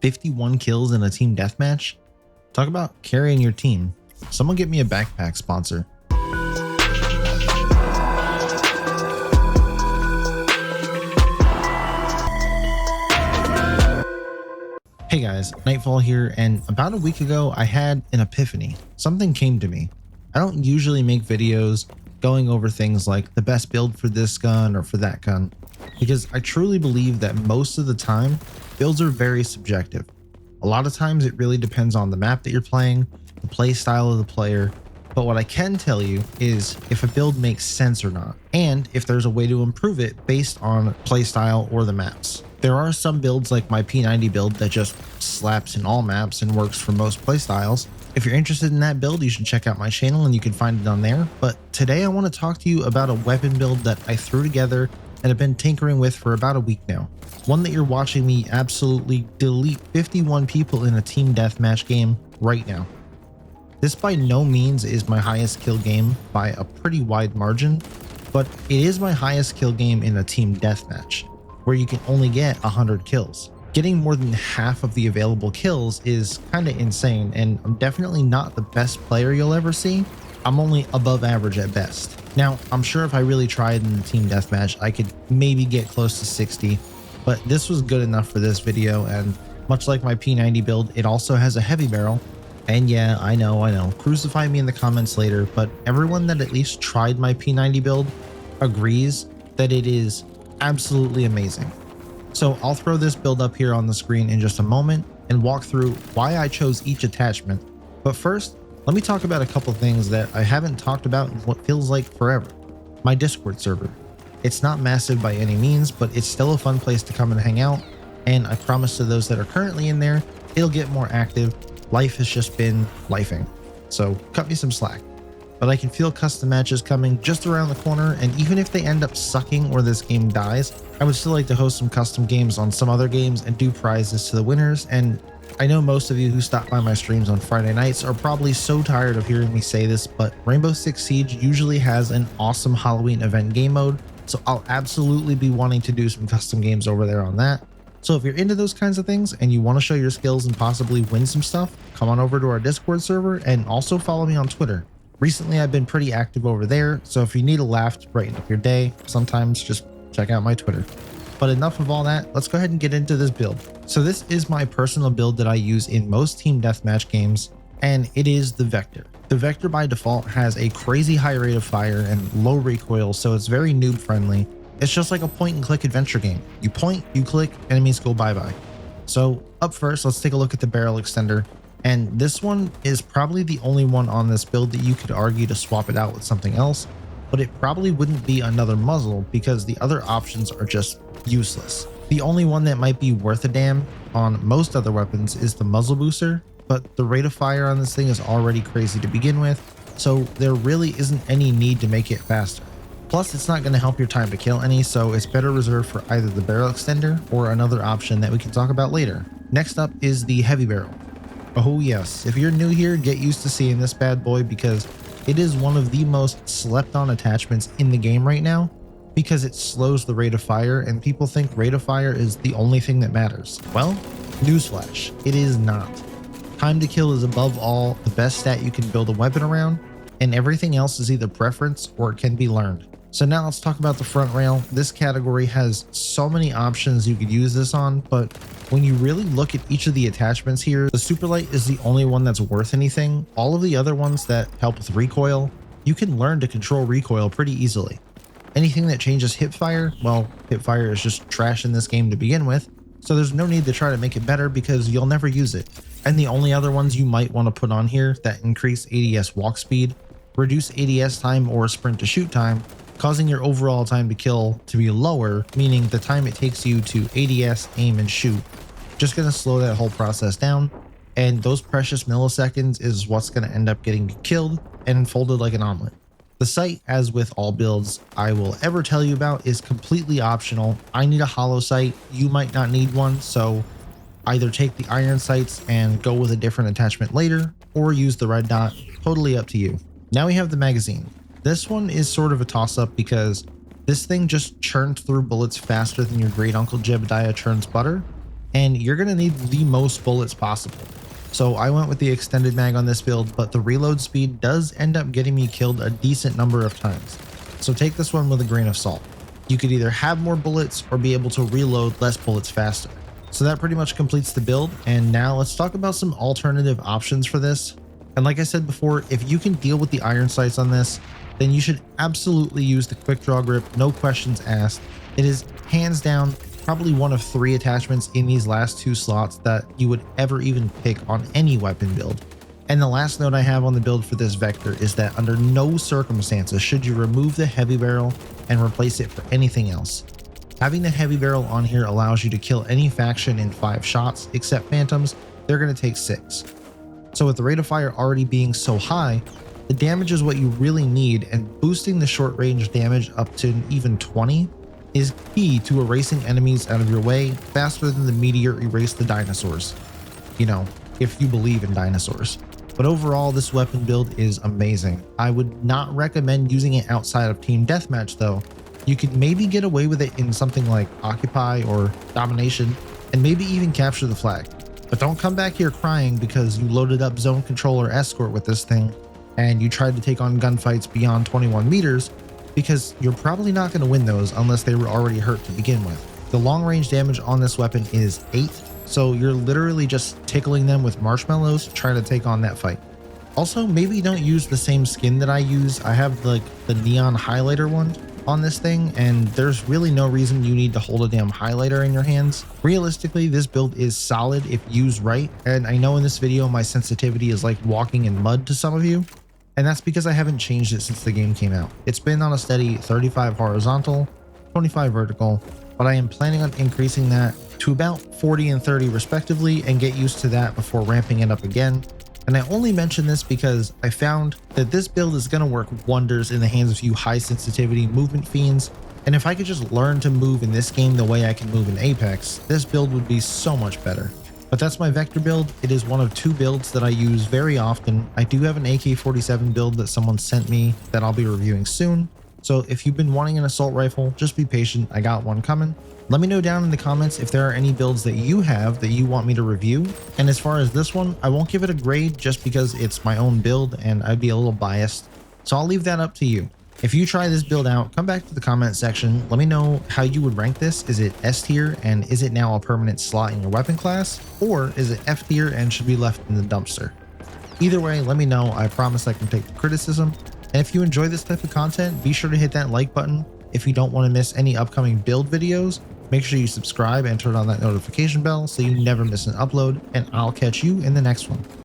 51 kills in a team deathmatch? Talk about carrying your team. Someone get me a backpack sponsor. Hey guys, Nightfall here, and about a week ago I had an epiphany. Something came to me. I don't usually make videos going over things like the best build for this gun or for that gun, because I truly believe that most of the time, builds are very subjective. A lot of times it really depends on the map that you're playing, the play style of the player, but what I can tell you is if a build makes sense or not, and if there's a way to improve it based on play style or the maps. There are some builds like my P90 build that just slaps in all maps and works for most playstyles. If you're interested in that build, you should check out my channel and you can find it on there. But today I want to talk to you about a weapon build that I threw together and have been tinkering with for about a week now. One that you're watching me absolutely delete 51 people in a team deathmatch game right now. This by no means is my highest kill game by a pretty wide margin, but it is my highest kill game in a team deathmatch, where you can only get 100 kills. Getting more than half of the available kills is kind of insane, and I'm definitely not the best player you'll ever see. I'm only above average at best. Now, I'm sure if I really tried in the team deathmatch, I could maybe get close to 60, but this was good enough for this video, and much like my P90 build, it also has a heavy barrel. And yeah, I know, crucify me in the comments later, but everyone that at least tried my P90 build agrees that it is absolutely amazing. So I'll throw this build up here on the screen in just a moment and walk through why I chose each attachment. But first, let me talk about a couple things that I haven't talked about in what feels like forever. My Discord server. It's not massive by any means, but it's still a fun place to come and hang out. And I promise to those that are currently in there, it'll get more active. Life has just been lifing. So cut me some slack. But I can feel custom matches coming just around the corner, and even if they end up sucking or this game dies, I would still like to host some custom games on some other games and do prizes to the winners. And I know most of you who stop by my streams on Friday nights are probably so tired of hearing me say this, but Rainbow Six Siege usually has an awesome Halloween event game mode, so I'll absolutely be wanting to do some custom games over there on that. So if you're into those kinds of things and you want to show your skills and possibly win some stuff, come on over to our Discord server and also follow me on Twitter. Recently, I've been pretty active over there, so if you need a laugh to brighten up your day, sometimes just check out my Twitter. But enough of all that, let's go ahead and get into this build. So this is my personal build that I use in most team deathmatch games, and it is the Vector. The Vector by default has a crazy high rate of fire and low recoil, so it's very noob friendly. It's just like a point and click adventure game. You point, you click, enemies go bye-bye. So up first, let's take a look at the barrel extender. And this one is probably the only one on this build that you could argue to swap it out with something else, but it probably wouldn't be another muzzle because the other options are just useless. The only one that might be worth a damn on most other weapons is the muzzle booster, but the rate of fire on this thing is already crazy to begin with, so there really isn't any need to make it faster. Plus, it's not going to help your time to kill any, so it's better reserved for either the barrel extender or another option that we can talk about later. Next up is the heavy barrel. Oh yes, if you're new here, get used to seeing this bad boy because it is one of the most slept on attachments in the game right now because it slows the rate of fire and people think rate of fire is the only thing that matters. Well, newsflash, it is not. Time to kill is above all the best stat you can build a weapon around, and everything else is either preference or it can be learned. So now let's talk about the front rail. This category has so many options you could use this on, but when you really look at each of the attachments here, the Superlight is the only one that's worth anything. All of the other ones that help with recoil, you can learn to control recoil pretty easily. Anything that changes hip fire, well, hip fire is just trash in this game to begin with, so there's no need to try to make it better because you'll never use it. And the only other ones you might want to put on here that increase ADS walk speed, reduce ADS time or sprint to shoot time, causing your overall time to kill to be lower, meaning the time it takes you to ADS, aim, and shoot. Just going to slow that whole process down, and those precious milliseconds is what's going to end up getting killed and folded like an omelet. The sight, as with all builds I will ever tell you about, is completely optional. I need a hollow sight, you might not need one, so either take the iron sights and go with a different attachment later, or use the red dot, totally up to you. Now we have the magazine. This one is sort of a toss-up because this thing just churns through bullets faster than your great uncle Jebediah churns butter, and you're going to need the most bullets possible. So I went with the extended mag on this build, but the reload speed does end up getting me killed a decent number of times. So take this one with a grain of salt. You could either have more bullets or be able to reload less bullets faster. So that pretty much completes the build, and now let's talk about some alternative options for this. And like I said before, if you can deal with the iron sights on this, then you should absolutely use the quick draw grip, no questions asked. It is hands down probably one of 3 attachments in these last 2 slots that you would ever even pick on any weapon build. And the last note I have on the build for this vector is that under no circumstances should you remove the heavy barrel and replace it for anything else. Having the heavy barrel on here allows you to kill any faction in 5 shots, except phantoms, they're going to take 6. So with the rate of fire already being so high, the damage is what you really need, and boosting the short range damage up to even 20 is key to erasing enemies out of your way faster than the meteor erased the dinosaurs. You know, if you believe in dinosaurs. But overall, this weapon build is amazing. I would not recommend using it outside of Team Deathmatch though. You could maybe get away with it in something like Occupy or Domination, and maybe even capture the flag. But don't come back here crying because you loaded up Zone Control or Escort with this thing, and you tried to take on gunfights beyond 21 meters, because you're probably not going to win those unless they were already hurt to begin with. The long range damage on this weapon is 8, so you're literally just tickling them with marshmallows trying to take on that fight. Also, maybe don't use the same skin that I use. I have like the neon highlighter one on this thing, and there's really no reason you need to hold a damn highlighter in your hands. Realistically, this build is solid if used right, and I know in this video my sensitivity is like walking in mud to some of you, and that's because I haven't changed it since the game came out. It's been on a steady 35 horizontal, 25 vertical, but I am planning on increasing that to about 40 and 30 respectively and get used to that before ramping it up again. And I only mention this because I found that this build is going to work wonders in the hands of you high sensitivity movement fiends, and if I could just learn to move in this game the way I can move in Apex, this build would be so much better. But that's my vector build. It is one of 2 builds that I use very often. I do have an AK-47 build that someone sent me that I'll be reviewing soon. So if you've been wanting an assault rifle, just be patient, I got one coming. Let me know down in the comments if there are any builds that you have that you want me to review. And as far as this one, I won't give it a grade just because it's my own build and I'd be a little biased. So I'll leave that up to you. If you try this build out, come back to the comment section. Let me know how you would rank this. Is it S tier and is it now a permanent slot in your weapon class? Or is it F tier and should be left in the dumpster? Either way, let me know. I promise I can take the criticism. And if you enjoy this type of content, be sure to hit that like button. If you don't want to miss any upcoming build videos, make sure you subscribe and turn on that notification bell so you never miss an upload, and I'll catch you in the next one.